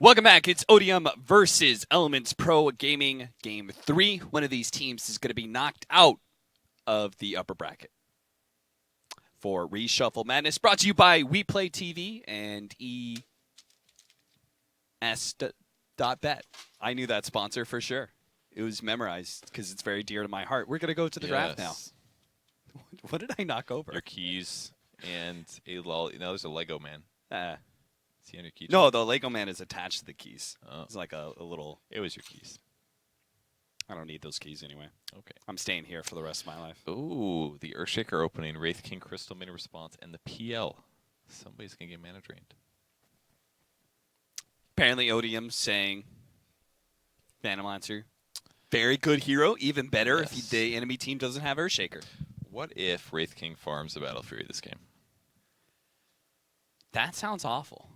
Welcome back. It's Odium versus Elements Pro Gaming Game 3. One of these teams is going to be knocked out of the upper bracket. For Reshuffle Madness, brought to you by WePlay TV and ES.bet. I knew that sponsor for sure. It was memorized because it's very dear to my heart. We're going to go to the draft now. What did I knock over? Your keys and a there's a Lego man. Is he on your key? No, the Lego man is attached to the keys. Oh. It's like a little... It was your keys. I don't need those keys anyway. Okay. I'm staying here for the rest of my life. Ooh, the Earthshaker opening, Wraith King Crystal made a response, and the PL. Somebody's going to get mana drained. Apparently Odium saying Phantom Lancer, very good hero, even better if the enemy team doesn't have Earthshaker. What if Wraith King farms the Battle Fury this game? That sounds awful.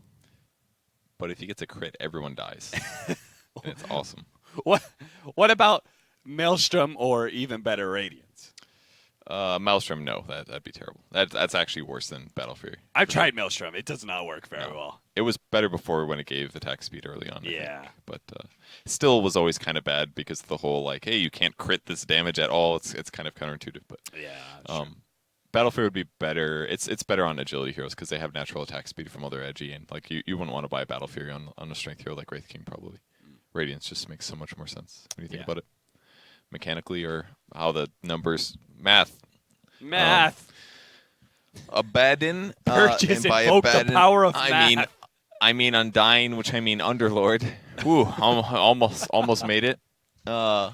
But if he gets a crit, everyone dies. And it's awesome. What about Maelstrom or even better Radiance? Maelstrom, no. That'd be terrible. That's actually worse than Battle Fury. I've tried Maelstrom. It does not work very well. It was better before when it gave attack speed early on. Yeah. I think. But still was always kind of bad because the whole, like, hey, you can't crit this damage at all. It's kind of counterintuitive. But yeah, sure. Battle Fury would be better. It's better on agility heroes because they have natural attack speed from other edgy, and like you wouldn't want to buy a Battle Fury on a strength hero like Wraith King probably. Radiance just makes so much more sense when you think about it mechanically or how the numbers math. Abaddon. Purges invoke the power of math. I mean Undying, which I mean Underlord. Ooh, almost made it. The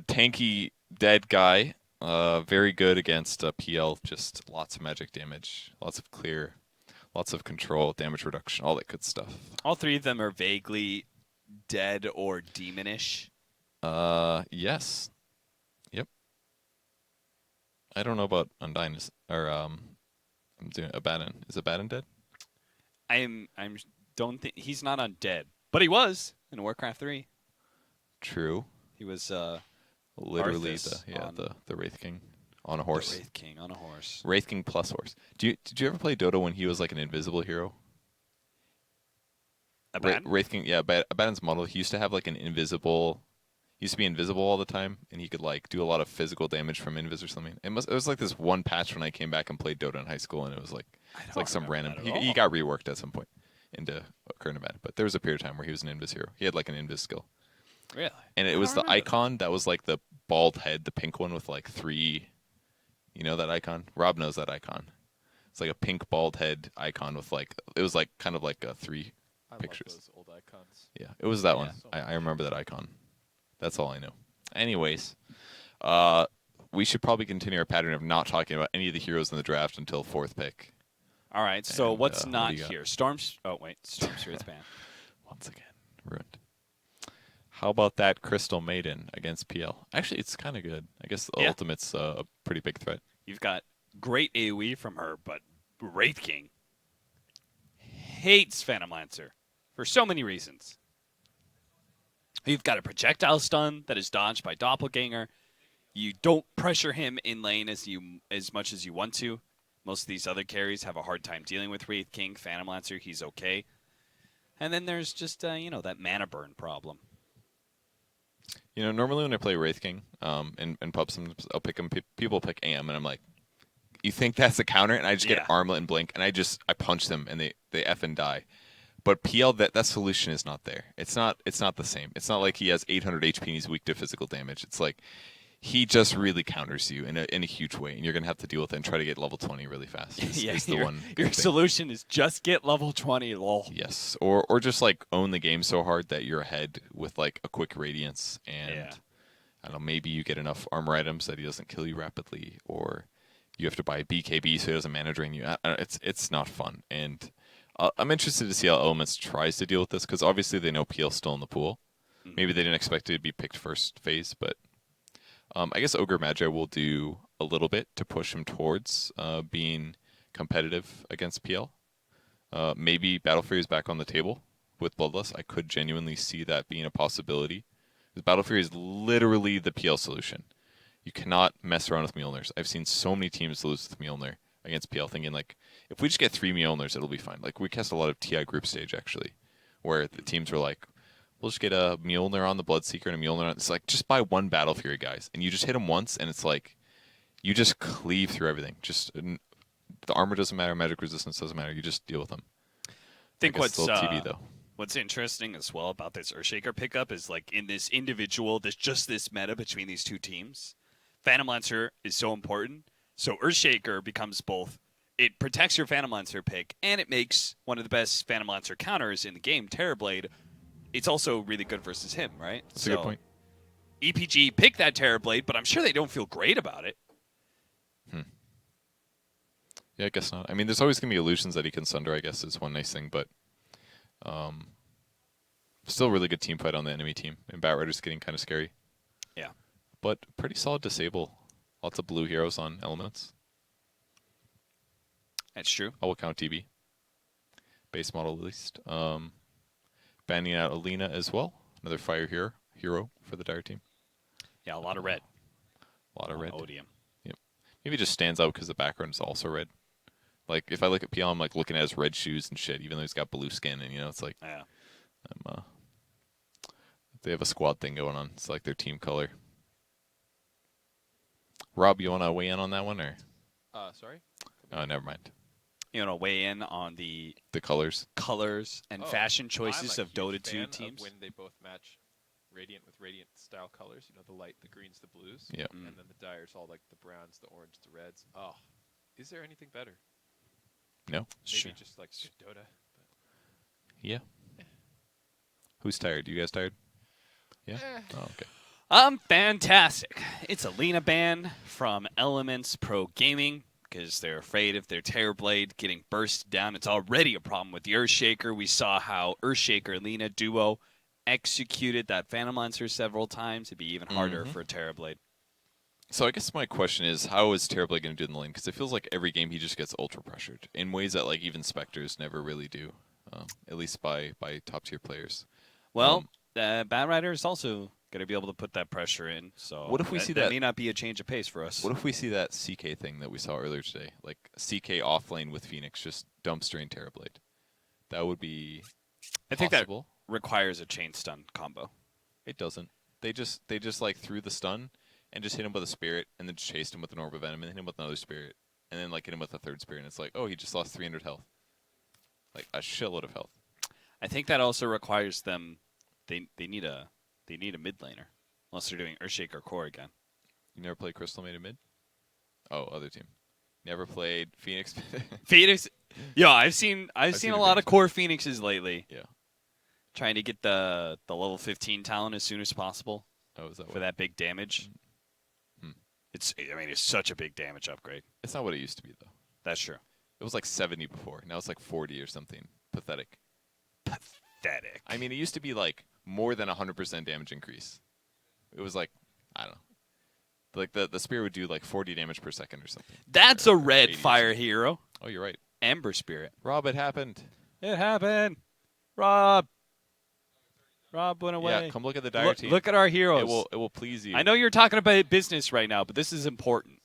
tanky dead guy. Very good against PL. Just lots of magic damage, lots of clear, lots of control, damage reduction, all that good stuff. All three of them are vaguely dead or demonish. Yes. Yep. I don't know about Undying I'm doing Abaddon. Is Abaddon dead? Don't think he's not undead, but he was in Warcraft 3. True. He was literally Arthas the Wraith King on a horse. The Wraith King on a horse. Wraith King plus horse. Did you ever play Dota when he was like an invisible hero? Abaddon? Wraith King, yeah, Abaddon's model, he used to have like an invisible... He used to be invisible all the time, and he could like do a lot of physical damage from invis or something. It was like this one patch when I came back and played Dota in high school, and it was like some random... He got reworked at some point into current Abaddon, but there was a period of time where he was an invis hero. He had like an invis skill. Really? And it was the icon that was like the bald head, the pink one with like 3... You know that icon? Rob knows that icon. It's like a pink bald head icon with like... It was like kind of like 3 pictures. I love those old icons. Yeah, it was that one. So I remember that icon. That's all I know. Anyways, we should probably continue our pattern of not talking about any of the heroes in the draft until 4th pick. All right, so And, what's what not do you got? here? Storm's... Oh, wait. Storm's here. It's banned. Once again, ruined. How about that Crystal Maiden against PL? Actually, it's kind of good. I guess the Ultimate's a pretty big threat. You've got great AoE from her, but Wraith King hates Phantom Lancer for so many reasons. You've got a projectile stun that is dodged by Doppelganger. You don't pressure him in lane as much as you want to. Most of these other carries have a hard time dealing with Wraith King. Phantom Lancer, he's okay. And then there's just, that mana burn problem. You know, normally when I play Wraith King in pubs, I'll pick him. People pick AM, and I'm like, you think that's a counter? And I just get Armlet and Blink, and I punch them, and they effing die. But PL, that solution is not there. It's not the same. It's not like he has 800 HP and he's weak to physical damage. It's like he just really counters you in a huge way, and you're gonna have to deal with it and try to get level 20 really fast. Your solution is just get level 20, lol. Yes, or just like own the game so hard that you're ahead with like a quick Radiance, and I don't know, maybe you get enough armor items that he doesn't kill you rapidly, or you have to buy BKB so he doesn't mana drain you. It's not fun, and I'm interested to see how Elements tries to deal with this, because obviously they know PL's still in the pool. Maybe they didn't expect it to be picked first phase, but I guess Ogre Magi will do a little bit to push him towards being competitive against PL. Maybe Battle Fury is back on the table with Bloodlust. I could genuinely see that being a possibility. Because Battle Fury is literally the PL solution. You cannot mess around with Mjolnirs. I've seen so many teams lose with Mjolnir against PL thinking, like, if we just get 3 Mjolnirs, it'll be fine. Like, we cast a lot of TI group stage, actually, where the teams were like, we'll just get a Mjolnir on the Bloodseeker and a Mjolnir on. It's like, just buy one Battle Fury, guys. And you just hit them once, and it's like, you just cleave through everything. Just the armor doesn't matter, magic resistance doesn't matter. You just deal with them. I think I guess what's it's a little TB, though. What's interesting as well about this Earthshaker pickup is like in this individual, this meta between these two teams, Phantom Lancer is so important. So Earthshaker becomes both. It protects your Phantom Lancer pick, and it makes one of the best Phantom Lancer counters in the game, Terrorblade. It's also really good versus him, right? That's a good point. EPG picked that Terrorblade, but I'm sure they don't feel great about it. Yeah, I guess not. I mean, there's always going to be illusions that he can sunder, I guess, is one nice thing, but still a really good team fight on the enemy team. And Batrider's getting kind of scary. Yeah. But pretty solid disable. Lots of blue heroes on elements. That's true. I will count TB. Base model at least. Banning out Alina as well. Another fire hero for the Dire team. Yeah, a lot of red. A lot of red. Odium. Yep. Maybe it just stands out because the background is also red. Like, if I look at PL, I'm like looking at his red shoes and shit, even though he's got blue skin, and it's like, Yeah. They have a squad thing going on. It's like their team color. Rob, you want to weigh in on that one, or? Sorry? Oh, never mind. You want to weigh in on the colors and fashion choices I'm a of Dota huge 2 fan teams? of when they both match Radiant with Radiant style colors. You know, the light, the greens, the blues. Yeah. And then the Dire's all like the browns, the orange, the reds. Oh, is there anything better? No. Maybe just like Dota. Yeah. Who's tired? You guys tired? Yeah. Oh, okay. Fantastic. It's a Lena ban from Elements Pro Gaming because they're afraid of their Terrorblade getting burst down. It's already a problem with the Earthshaker. We saw how Earthshaker-Lena duo executed that Phantom Lancer several times. It'd be even harder for a Terrorblade. So I guess my question is, how is Terrorblade going to do in the lane? Because it feels like every game he just gets ultra pressured in ways that like even Spectres never really do, at least by top tier players. Well, Batrider is also going to be able to put that pressure in. So what if we see that? That may not be a change of pace for us. What if we see that CK thing that we saw earlier today, like CK off lane with Phoenix just dumpstering Terrorblade? That would be. I think possible. That requires a chain stun combo. It doesn't. They just like threw the stun and just hit him with a spirit and then just chased him with an orb of venom and hit him with another spirit and then like hit him with a third spirit and it's like, oh, he just lost 300 health, like a shitload of health. I think that also requires them. They need a mid laner unless they're doing Earthshaker core again. You never played Crystal made a mid? Oh, other team. Never played Phoenix. Phoenix. Yeah, I've seen a lot of core Phoenixes lately. Yeah. Trying to get the level 15 talent as soon as possible. Oh, is that for that big damage? It's such a big damage upgrade. It's not what it used to be though. That's true. It was like 70 before. Now it's like 40 or something. Pathetic. Pathetic. I mean, it used to be like more than 100% damage increase. It was like, I don't know. Like the spear would do like 40 damage per second or something. That's a red fire hero. Oh, you're right. Ember Spirit. Rob, it happened. It happened. Rob went away. Yeah, come look at the Dire team. Look at our heroes. It will please you. I know you're talking about business right now, but this is important.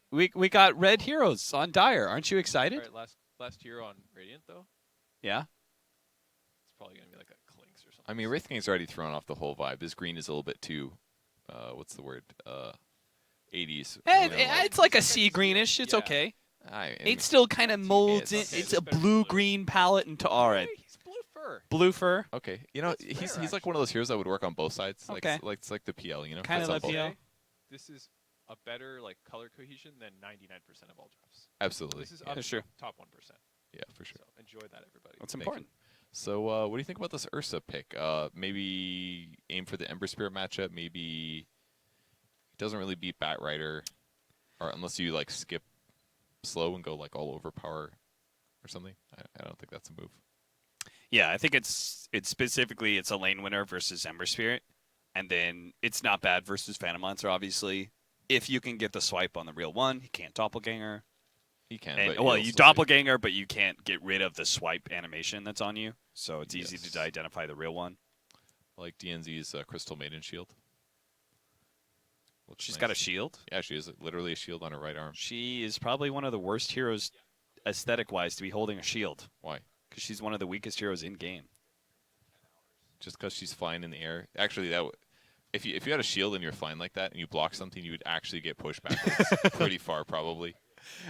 We got red heroes on Dire. Aren't you excited? All right, last hero on Radiant though. Yeah. It's probably gonna be like a Clinks or something. I mean, Wraithking's already thrown off the whole vibe. This green is a little bit too, what's the word? 80s. It's like a sea greenish. It's okay. It still kind of molds it. It's a blue-green palette into alright. He's blue fur. Blue fur. Okay, he's like one of those heroes that would work on both sides. Okay. Like it's like the PL, Kind of like like PL. This is a better like color cohesion than 99% of all drafts. Absolutely. This is That's true. top 1%. Yeah, for sure. So enjoy that, everybody. That's important. So, what do you think about this Ursa pick? Maybe aim for the Ember Spirit matchup. Maybe it doesn't really beat Batrider, or unless you like skip slow and go like all overpower or something. I don't think that's a move. Yeah, I think it's specifically it's a lane winner versus Ember Spirit, and then it's not bad versus Phantom Lancer. Obviously, if you can get the swipe on the real one, you can't doppelganger. He can. And, but well, you doppelganger, but you can't get rid of the swipe animation that's on you, so it's easy to identify the real one. Like DNZ's Crystal Maiden Shield. She's got a shield? Yeah, she has literally a shield on her right arm. She is probably one of the worst heroes aesthetic-wise, to be holding a shield. Why? Because she's one of the weakest heroes in game. Just because she's flying in the air. Actually, if you had a shield and you're flying like that and you block something, you would actually get pushed backwards pretty far, probably.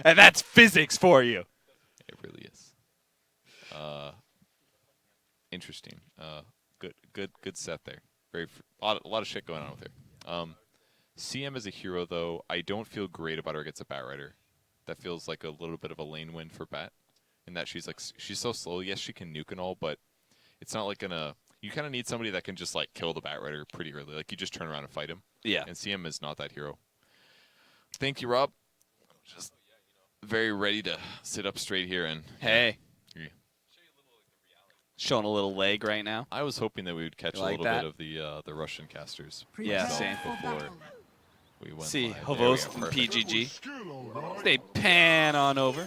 And that's physics for you. It really is. Interesting. Good set there. A lot of shit going on with her. CM as a hero, though, I don't feel great about her against a Bat Rider. That feels like a little bit of a lane win for Bat, in that she's so slow. Yes, she can nuke and all, but it's not like you kind of need somebody that can just like kill the Bat Rider pretty early. Like you just turn around and fight him. Yeah. And CM is not that hero. Thank you, Rob. Just very ready to sit up straight here and Hey. Yeah. Showing a little leg right now. I was hoping that we would catch You a like little that? bit of the Russian casters. Yeah, myself same. Before we went See, live. There we Hovos go, and perfect. PGG. They pan on over.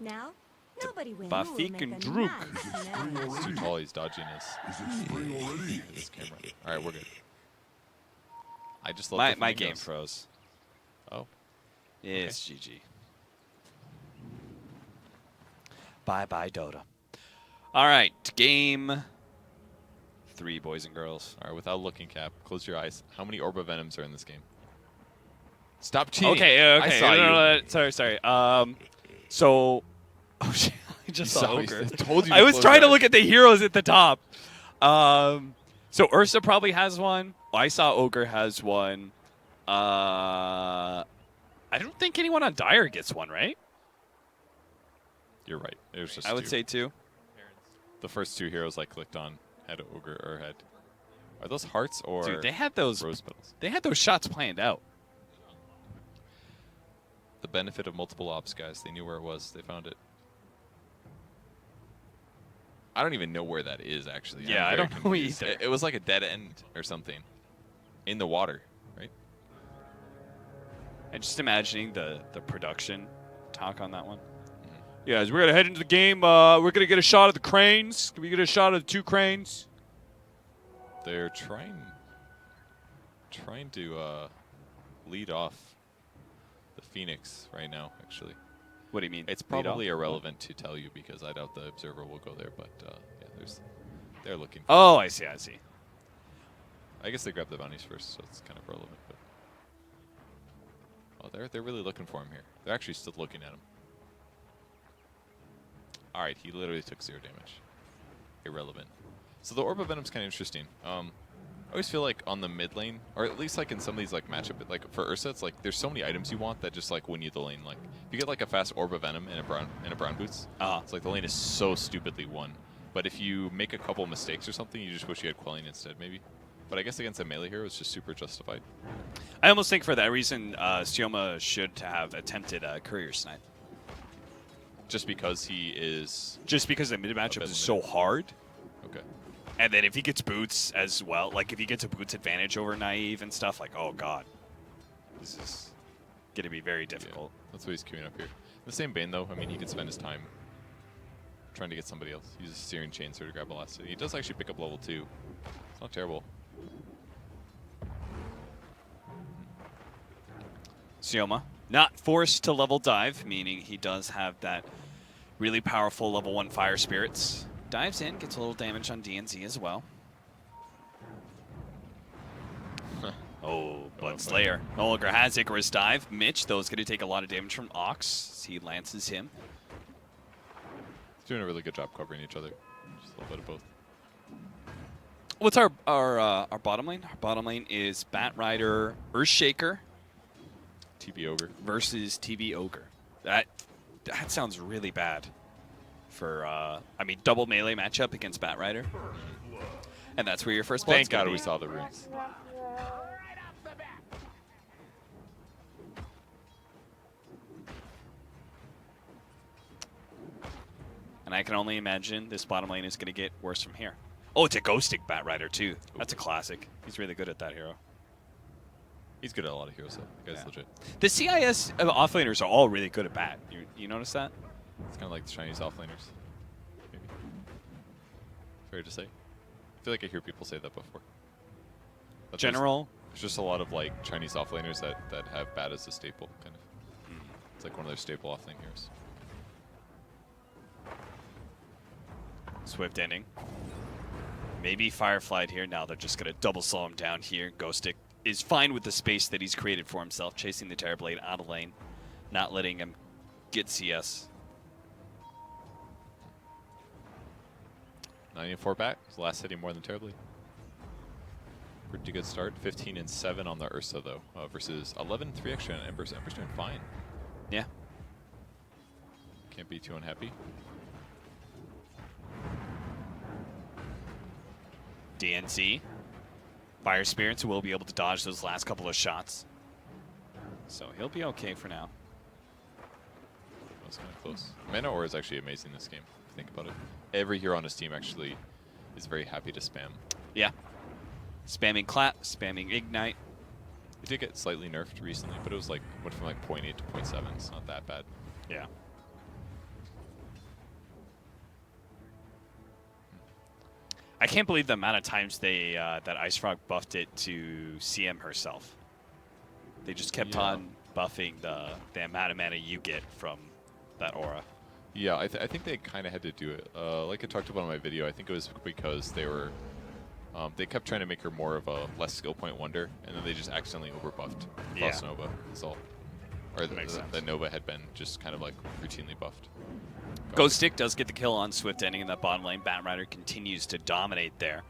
Now, nobody wins. Bafik and Druk. It's too tall. He's dodging his camera. All right, we're good. I just love the My game flamingos. froze. Oh, It's GG. Bye-bye, Dota. All right, game 3, boys and girls. all right. Without looking, Cap, close your eyes. How many Orb of Venoms are in this game? Stop cheating. Okay. I saw you. Sorry. So, oh shit, I just You saw saw me. Ogre. I told you to I was close trying your to eyes. look at the heroes at the top. So Ursa probably has one. I saw Ogre has one. I don't think anyone on Dire gets one, right? You're right. It was just I would two. say 2. The first 2 heroes I clicked on had Ogre or had. Are those hearts or Dude, they had those. rose petals? They had those shots planned out. The benefit of multiple ops, guys. They knew where it was. They found it. I don't even know where that is, actually. Yeah, I'm I very don't know confused. either. It was like a dead end or something. In the water, right? And just imagining the production talk on that one. Yeah, as we're gonna head into the game, we're gonna get a shot of the cranes. Can we get a shot of the 2 cranes? They're trying to lead off the Phoenix right now, actually. What do you mean? It's Lead probably off? irrelevant to tell you because I doubt the observer will go there, but yeah, they're looking. Oh, I see. I guess they grabbed the bounties first, so it's kind of relevant. But they're really looking for him here. They're actually still looking at him. All right, he literally took 0 damage. Irrelevant. So the Orb of Venom's kind of interesting. I always feel like on the mid lane, or at least like in some of these like matchup, like for Ursa, it's like there's so many items you want that just like win you the lane. Like if you get like a fast Orb of Venom and a brown boots, it's like the lane is so stupidly won. But if you make a couple mistakes or something, you just wish you had Quelling instead, maybe. But I guess against a melee hero, it's just super justified. I almost think for that reason, Sioma should have attempted a courier snipe. Just because he is... Just because the mid matchup bit is so hard. Okay. And then if he gets boots as well, like if he gets a boots advantage over Naive and stuff, like, oh god. This is going to be very difficult. Yeah, that's what he's queuing up here. In the same vein, though, I mean, he could spend his time trying to get somebody else. Use a Searing Chainsaw to grab Elasticity. He does actually pick up level 2. It's not terrible. Sioma, not forced to level dive, meaning he does have that really powerful level 1 fire spirits. Dives in, gets a little damage on DNZ as well. Oh, Blood Slayer. No longer has Icarus dive. Mitch, though, is going to take a lot of damage from Ox as he lances him. He's doing a really good job covering each other. Just a little bit of both. What's our bottom lane? Our bottom lane is Bat Rider Earthshaker TB Ogre. versus TV Ogre. That sounds really bad for, I mean, double melee matchup against Bat Rider. And that's where your first blood's Thank God gonna we be. saw the runes. And I can only imagine this bottom lane is going to get worse from here. Oh, it's a ghosting Bat Rider, too. That's a classic. He's really good at that hero. He's good at a lot of heroes, though. The guy's Yeah. legit. The CIS offlaners are all really good at Bat. You notice that? It's kind of like the Chinese offlaners. Maybe. Fair to say. I feel like I hear people say that before. But General. There's just a lot of like Chinese offlaners that have Bat as a staple, kind of. It's like one of their staple off-lane heroes. Swift ending. Maybe Firefly here. Now they're just going to double slow him down here. Ghostic is fine with the space that he's created for himself, chasing the Terrorblade out of lane, not letting him get CS. 9-4 back. His last hitting more than Terrorblade. Pretty good start. 15-7 on the Ursa though, versus 11-3 extra on Embers. Embers doing fine. Yeah. Can't be too unhappy. DNC. Fire Spirits will be able to dodge those last couple of shots. So he'll be okay for now. That was kind of close. Mana Aura is actually amazing this game, if you think about it. Every hero on his team actually is very happy to spam. Yeah. Spamming Clap, spamming Ignite. It did get slightly nerfed recently, but it was like went from like 0.8 to 0.7. It's not that bad. Yeah. I can't believe the amount of times they that Ice Frog buffed it to CM herself. They just kept on buffing the amount of mana you get from that aura. Yeah, I think they kind of had to do it. Like I talked about in my video, I think it was because they were they kept trying to make her more of a less skill point wonder, and then they just accidentally overbuffed Frost Nova. That's all. Or the Nova had been just kind of like routinely buffed. Ghostic does get the kill on Swift ending in that bottom lane. Batrider continues to dominate there.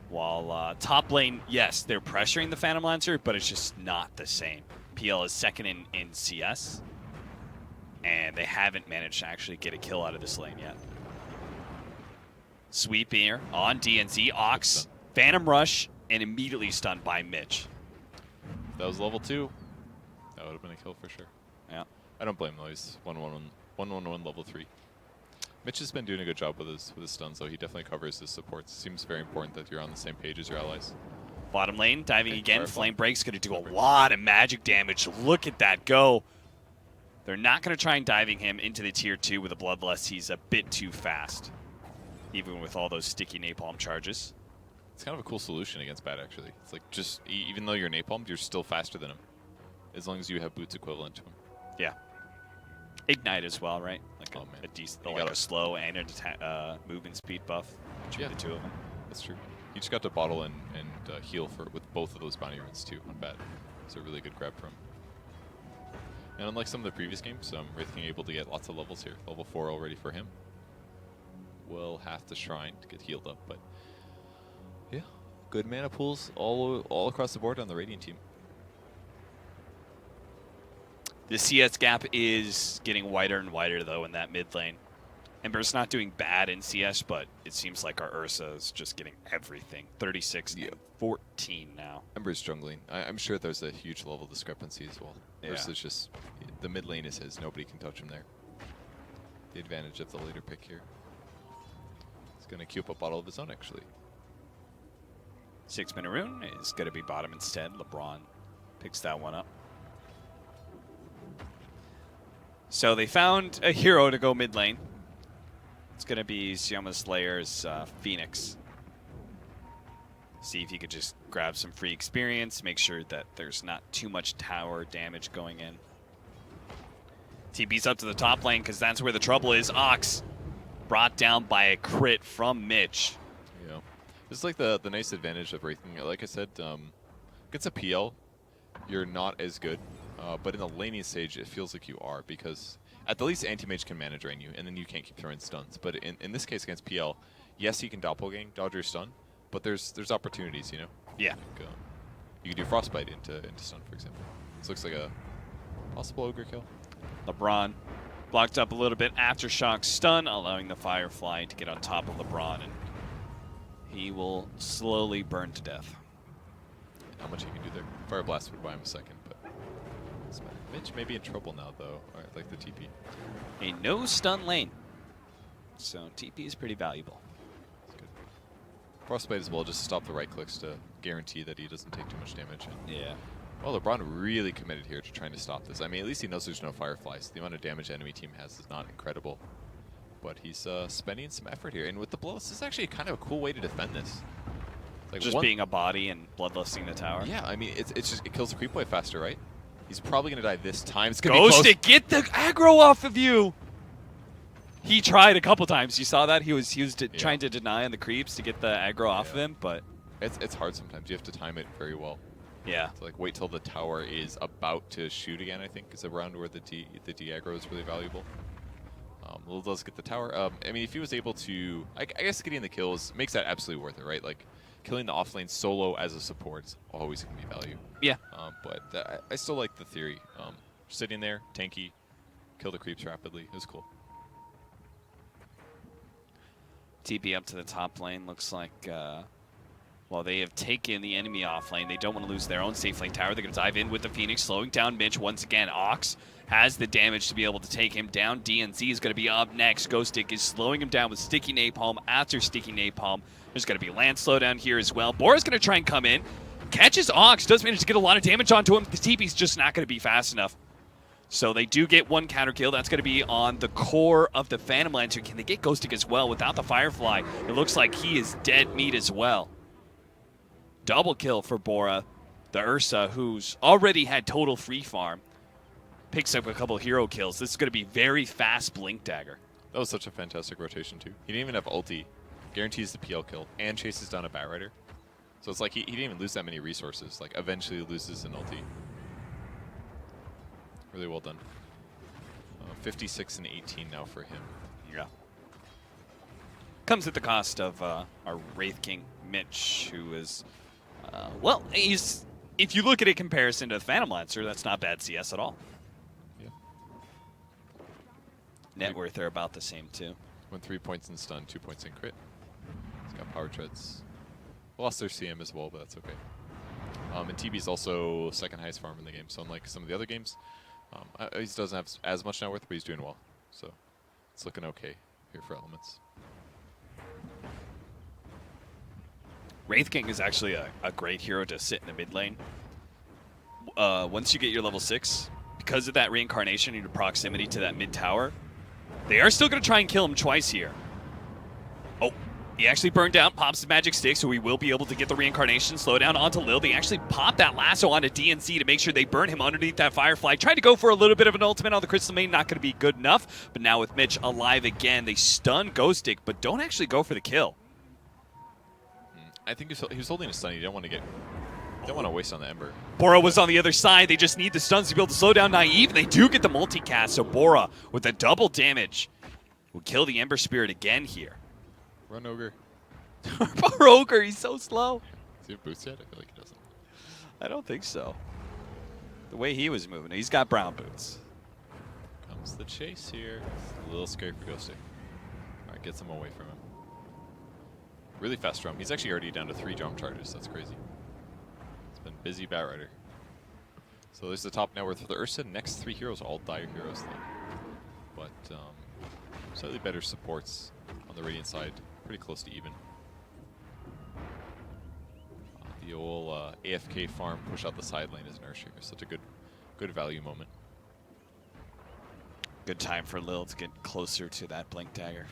While top lane, yes, they're pressuring the Phantom Lancer, but it's just not the same. PL is second in CS, and they haven't managed to actually get a kill out of this lane yet. Sweep here on DNZ. Ox, Phantom Rush, and immediately stunned by Mitch. If that was level 2, that would have been a kill for sure. Yeah. I don't blame him though. He's 1-1-1 level 3. Mitch has been doing a good job with his stuns, though. He definitely covers his supports. Seems very important that you're on the same page as your allies. Bottom lane, diving again. Flame Break's going to do a lot of magic damage. Look at that go. They're not going to try and diving him into the tier 2 with a Bloodlust. He's a bit too fast, even with all those sticky napalm charges. It's kind of a cool solution against Bat, actually. It's like just, even though you're napalmed, you're still faster than him, as long as you have boots equivalent to him. Yeah. Ignite as well, right? Like oh, a decent, like a slow and a movement speed buff between the two of them. That's true. You just got to bottle and heal with both of those bounty runes too on Bat. It's a really good grab from him. And unlike some of the previous games, Wraith King able to get lots of levels here. Level 4 already for him. Will have to Shrine to get healed up, but yeah, good mana pools all across the board on the Radiant team. The CS gap is getting wider and wider, though, in that mid lane. Ember's not doing bad in CS, but it seems like our Ursa is just getting everything. 36 and 14 now. Ember's struggling. I'm sure there's a huge level discrepancy as well. Yeah. Ursa's just, the mid lane is his. Nobody can touch him there. The advantage of the later pick here. He's going to queue up a bottle of his own, actually. 6-minute rune is going to be bottom instead. LeBron picks that one up. So they found a hero to go mid lane. It's going to be Sioma Slayer's Phoenix. See if he could just grab some free experience, make sure that there's not too much tower damage going in. TP's up to the top lane because that's where the trouble is. Ox brought down by a crit from Mitch. Yeah. This is like the nice advantage of Wraithing. Like I said, against a PL, you're not as good. But in the laning stage, it feels like you are, because at the least Anti-Mage can mana drain you, and then you can't keep throwing stuns. But in this case against PL, yes, he can doppelgang, dodge your stun, but there's opportunities, you know? Yeah. Like, you can do Frostbite into stun, for example. This looks like a possible Ogre kill. LeBron blocked up a little bit. Aftershock stun, allowing the Firefly to get on top of LeBron, and he will slowly burn to death. How much he can do there. Fire Blast would buy him a second, but Mitch may be in trouble now, though. All right, like the TP. A no stun lane. So TP is pretty valuable. That's good. Frostbite as well, just to stop the right clicks to guarantee that he doesn't take too much damage. And Yeah. well, LeBron really committed here to trying to stop this. I mean, at least he knows there's no Fireflies. The amount of damage the enemy team has is not incredible. But he's spending some effort here. And with the blow, this is actually kind of a cool way to defend this. Like just being a body and bloodlusting the tower. Yeah, I mean, it kills the creep wave faster, right? He's probably going to die this time. It's going to be Ghost close. it, get the aggro off of you. He tried a couple times. You saw that? He was trying to deny on the creeps to get the aggro off of him, but It's hard sometimes. You have to time it very well. yeah. So like wait till the tower is about to shoot again, I think, is around where the D aggro is really valuable. Lil does get the tower. I mean, if he was able to, I guess getting the kills makes that absolutely worth it, right? Like, killing the offlane solo as a support is always going to be value. Yeah. But I still like the theory. Sitting there, tanky, kill the creeps rapidly. It was cool. TP up to the top lane. Looks like, well, they have taken the enemy off lane. They don't want to lose their own safe lane tower. They're going to dive in with the Phoenix, slowing down Mitch once again. Ox has the damage to be able to take him down. DNZ is going to be up next. Ghostic is slowing him down with sticky napalm after sticky napalm. There's going to be land slowdown here as well. Bora's going to try and come in. Catches Ox. Does manage to get a lot of damage onto him. The TP's just not going to be fast enough. So they do get one counter kill. That's going to be on the core of the Phantom Lancer. Can they get Ghostic as well without the Firefly? It looks like he is dead meat as well. Double kill for Bora. The Ursa, who's already had total free farm, picks up a couple hero kills. This is going to be very fast Blink Dagger. That was such a fantastic rotation, too. He didn't even have ulti. Guarantees the PL kill and chases down a Bat Rider. So it's like he didn't even lose that many resources. Like, eventually loses an ulti. Really well done. 56 and 18 now for him. Yeah. Comes at the cost of our Wraith King, Mitch, who is, well, he's, if you look at a comparison to the Phantom Lancer, that's not bad CS at all. Yeah. Net worth are about the same, too. Won 3 points in stun, 2 points in crit. He's got power treads. Lost their CM as well, but that's okay. And TB's also second highest farm in the game, so unlike some of the other games, he doesn't have as much net worth, but he's doing well. So it's looking okay here for Elements. Wraith King is actually a great hero to sit in the mid lane. Once you get your level 6, because of that reincarnation and your proximity to that mid tower, they are still going to try and kill him twice here. Oh, he actually burned out, pops the magic stick, so we will be able to get the reincarnation, slow down onto Lil. They actually pop that lasso onto DNC to make sure they burn him underneath that Firefly. Tried to go for a little bit of an ultimate on the Crystal Main, not going to be good enough. But now with Mitch alive again, they stun Ghostic, but don't actually go for the kill. I think he was holding a stun. You don't want to waste on the Ember. Bora was on the other side. They just need the stuns to be able to slow down Naive. They do get the multicast, so Bora, with the double damage, will kill the Ember Spirit again here. Run Ogre. Poor Ogre, he's so slow. Does he have boots yet? I feel like he doesn't. I don't think so. The way he was moving, he's got brown boots. Comes the chase here. It's a little scary for Ghostic. Alright, gets him away from him. Really fast jump. He's actually already down to 3 jump charges. That's crazy. It's been busy Bat Rider. So there's the top net worth for the Ursa. Next 3 heroes are all dire heroes though. But slightly better supports on the Radiant side. Pretty close to even. The old AFK farm push out the side lane is an Urshinger. Such a good value moment. Good time for Lil to get closer to that Blink Dagger.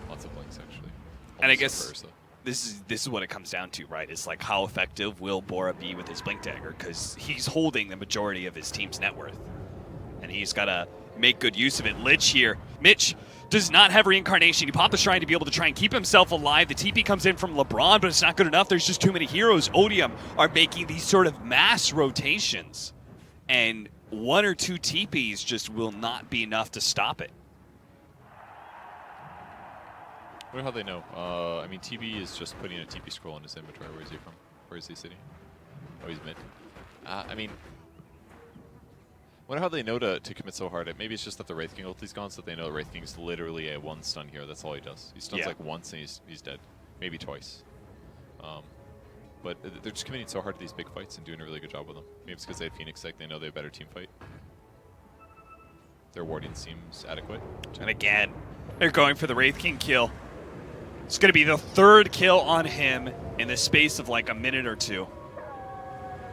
Lots of blinks actually. And I Almost guess for Ursa. this is what it comes down to, right? It's like how effective will Bora be with his Blink Dagger, because he's holding the majority of his team's net worth. And he's got to make good use of it. Lich here. Mitch does not have reincarnation. He popped the shrine to be able to try and keep himself alive. The TP comes in from LeBron, but it's not good enough. There's just too many heroes. Odium are making these sort of mass rotations, and 1 or 2 TPs just will not be enough to stop it. I wonder how they know. I mean, TB is just putting a TP scroll in his inventory. Where is he from? Where is he sitting? Oh, he's mid. I mean, wonder how they know to commit so hard. Maybe it's just that the Wraith King ulti's gone, so they know the Wraith King's literally a 1 stun hero. That's all he does. He stuns like once and he's dead. Maybe twice. But they're just committing so hard to these big fights and doing a really good job with them. Maybe it's because they had Phoenix Tech. They know they have a better team fight. Their warding seems adequate. And again, they're going for the Wraith King kill. It's going to be the 3rd kill on him in the space of like a minute or 2.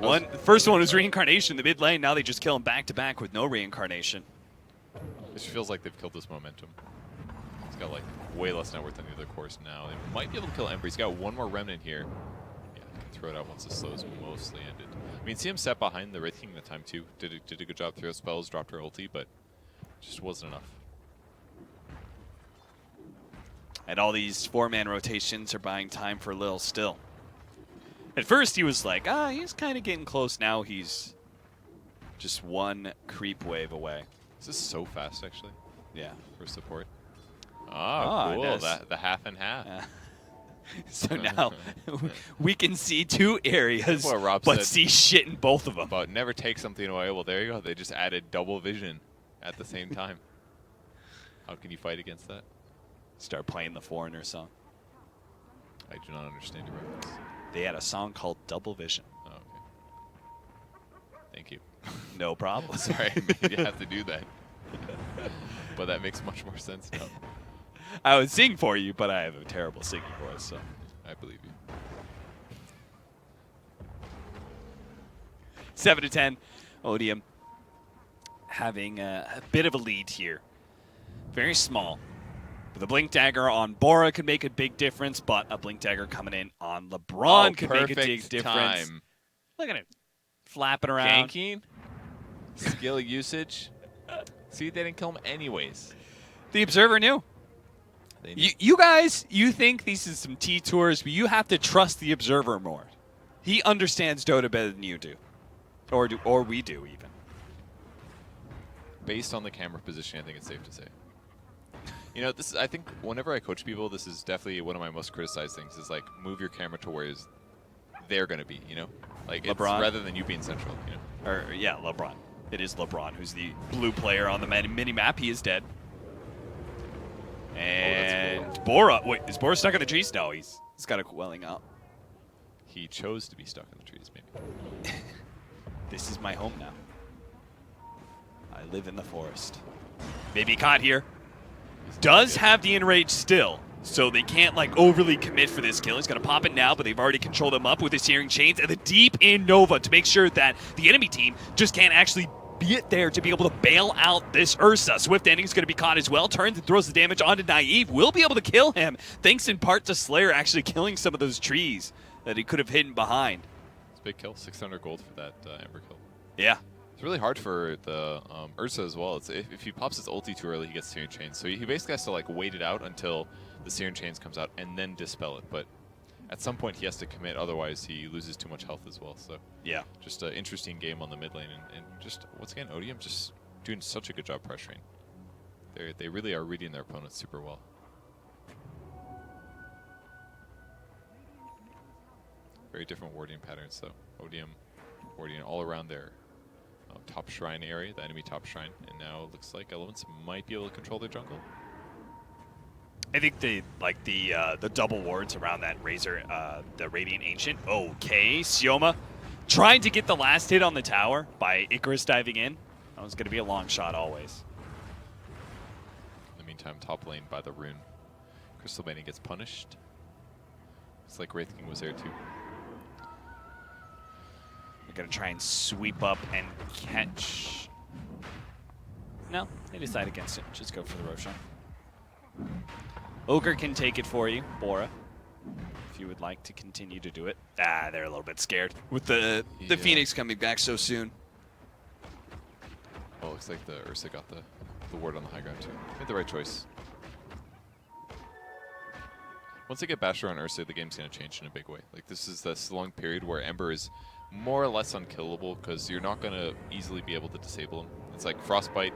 The first one was reincarnation in the mid lane. Now they just kill him back to back with no reincarnation. It feels like they've killed this momentum. He's got like way less net worth than the other cores now. They might be able to kill Ember. He's got 1 more remnant here. Yeah, throw it out once the slow is mostly ended. I mean, see him set behind the Wraith King that time too. Did a good job, throw spells, dropped her ulti, but just wasn't enough. And all these 4-man rotations are buying time for Lil still. At first he was like, he's kind of getting close. Now he's just one creep wave away. This is so fast, actually. Yeah. For support. Cool. Nice. The half and half. So now we can see 2 areas, What Rob but said see shit in both of them. But never take something away. Well, there you go. They just added double vision at the same time. How can you fight against that? Start playing the Foreigner song. I do not understand your reference. They had a song called Double Vision. Oh, okay. Thank you. No problem. Sorry, you have to do that. But that makes much more sense now. I would sing for you, but I have a terrible singing voice, so. I believe you. 7-10. Odium having a bit of a lead here. Very small. But the Blink Dagger on Bora could make a big difference, but a Blink Dagger coming in on LeBron could make a big difference. Time. Look at it. Flapping around. Ganking. Skill usage. See, they didn't kill him anyways. The Observer knew. You guys, you think these is some T-Tours, but you have to trust the Observer more. He understands Dota better than you do. Or we do, even. Based on the camera position, I think it's safe to say. You know, this is, I think whenever I coach people, this is definitely one of my most criticized things is like move your camera to where they're going to be, you know? Like it's rather than you being central, you know? Or yeah, LeBron. It is LeBron who's the blue player on the mini map. He is dead. And Bora. Wait, is Bora stuck in the trees? No, he's got a quelling out. He chose to be stuck in the trees, maybe. This is my home now. I live in the forest. Maybe caught here. Does have the enrage still, so they can't like overly commit for this kill. He's going to pop it now, but they've already controlled him up with his Searing Chains and the deep in Nova to make sure that the enemy team just can't actually be there to be able to bail out this Ursa. Swift Ending is going to be caught as well. Turns and throws the damage onto Naive. Will be able to kill him, thanks in part to Slayer actually killing some of those trees that he could have hidden behind. It's a big kill. 600 gold for that Ember kill. Yeah. It's really hard for the Ursa as well. It's, if he pops his ulti too early, he gets Searing Chains. So he basically has to like wait it out until the Searing Chains comes out and then dispel it. But at some point he has to commit, otherwise he loses too much health as well. So yeah, just an interesting game on the mid lane, and just once again Odium just doing such a good job pressuring. They really are reading their opponents super well. Very different warding patterns though. Odium warding all around their top shrine area, the enemy top shrine, and now it looks like Elements might be able to control their jungle. I think the double wards around that Razor, the Radiant Ancient. Okay, Sioma trying to get the last hit on the tower by Icarus diving in. That was going to be a long shot always. In the meantime, top lane by the rune. Crystal Bane gets punished. It's like Wraith King was there too. They're going to try and sweep up and catch. No, they decide against it. Just go for the Roshan. Ogre can take it for you, Bora, if you would like to continue to do it. They're a little bit scared with the Phoenix coming back so soon. Oh, looks like the Ursa got the ward on the high ground too. Made the right choice. Once they get Basher on Ursa, the game's going to change in a big way. Like this is this long period where Ember is more or less unkillable because you're not going to easily be able to disable him. It's like Frostbite,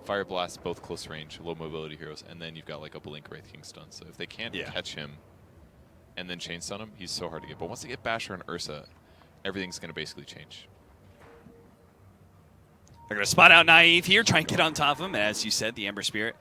Fire Blast, both close range, low mobility heroes, and then you've got like a Blink Wraith King stun. So if they can't catch him and then chain stun him, he's so hard to get. But once they get Basher and Ursa, everything's going to basically change. They're going to spot out Naive here, try and get on top of him. As you said, the Ember Spirit,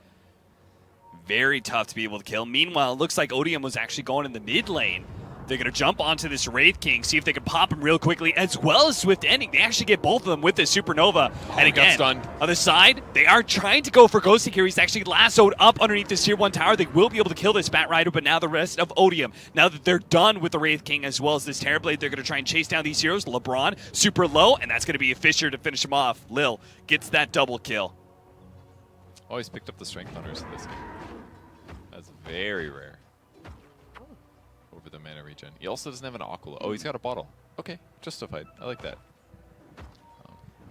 very tough to be able to kill. Meanwhile, it looks like Odium was actually going in the mid lane. They're going to jump onto this Wraith King, see if they can pop him real quickly, as well as Swift Ending. They actually get both of them with this Supernova. And again, on the side, they are trying to go for Ghosting here. He's actually lassoed up underneath this Tier 1 tower. They will be able to kill this Bat Rider, but now the rest of Odium, now that they're done with the Wraith King as well as this Terrorblade, they're going to try and chase down these heroes. LeBron, super low, and that's going to be a Fisher to finish him off. Lil gets that double kill. Always picked up the Strength Hunters in this game. That's very rare. over the mana regen. He also doesn't have an Aquila. Oh, he's got a bottle. Okay, justified. I like that.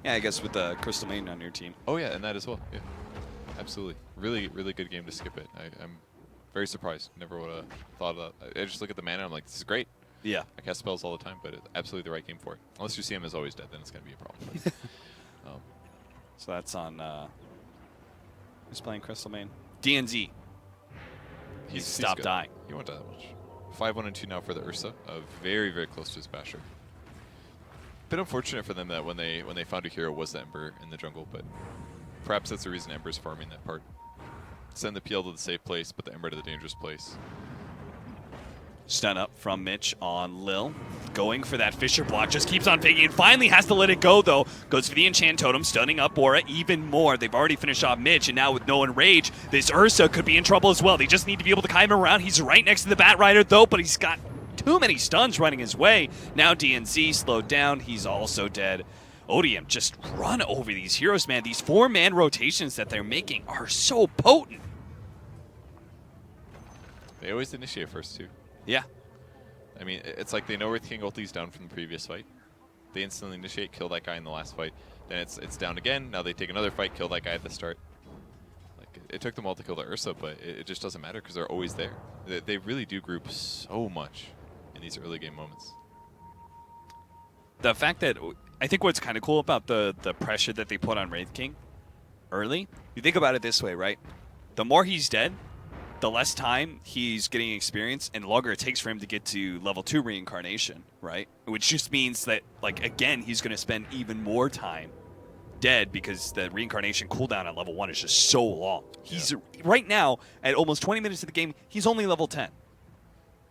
Yeah, I guess with the Crystal Maiden on your team. Oh yeah, and that as well. Yeah, absolutely. Really, really good game to skip it. I'm very surprised. Never would have thought of that. I just look at the mana. And I'm like, this is great. Yeah. I cast spells all the time, but it's absolutely the right game for it. Unless your CM is always dead, then it's going to be a problem. So that's on. Who's playing Crystal Maiden? DNZ. He's stopped good. dying. He won't die that much. 5-1 and 2 now for the Ursa. Very, very close to his Basher. Bit unfortunate for them that when they found a hero was the Ember in the jungle, but perhaps that's the reason Ember's farming that part. Send the PL to the safe place, but the Ember to the dangerous place. Stun up from Mitch on Lil. Going for that Fisher block. Just keeps on picking. Finally has to let it go, though. Goes for the Enchant Totem, stunning up Bora even more. They've already finished off Mitch, and now with no Enrage, this Ursa could be in trouble as well. They just need to be able to kite him around. He's right next to the Bat Rider, though, but he's got too many stuns running his way. Now DNZ slowed down. He's also dead. Odium just run over these heroes, man. These 4-man rotations that they're making are so potent. They always initiate first, too. Yeah. I mean, it's like they know Wraith King ulti's down from the previous fight. They instantly initiate, kill that guy in the last fight. Then it's down again. Now they take another fight, kill that guy at the start. Like it took them all to kill the Ursa, but it just doesn't matter because they're always there. They really do group so much in these early game moments. The fact that I think what's kind of cool about the pressure that they put on Wraith King early, you think about it this way, right? The more he's dead, the less time he's getting experience and the longer it takes for him to get to level 2 reincarnation, right? Which just means that, like, again, he's going to spend even more time dead because the reincarnation cooldown on level 1 is just so long. He's right now at almost 20 minutes of the game, he's only level 10.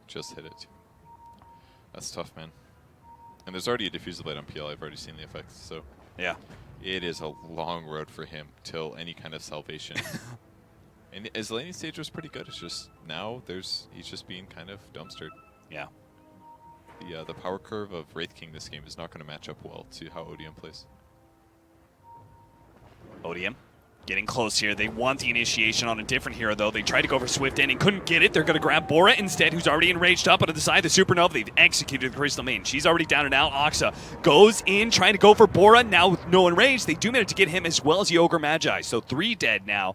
Just hit it. That's tough, man. And there's already a Diffusal Blade on PL. I've already seen the effects, so Yeah. it is a long road for him till any kind of salvation. And his laning stage was pretty good. It's just now he's just being kind of dumpstered. Yeah. The power curve of Wraith King this game is not going to match up well to how Odium plays. Odium getting close here. They want the initiation on a different hero, though. They tried to go for Swift Ending, couldn't get it. They're going to grab Bora instead, who's already enraged up onto the side of the Supernova. They've executed the Crystal Maiden. She's already down and out. Oxa goes in, trying to go for Bora. Now with no enrage, they do manage to get him as well as the Ogre Magi. So 3 dead now.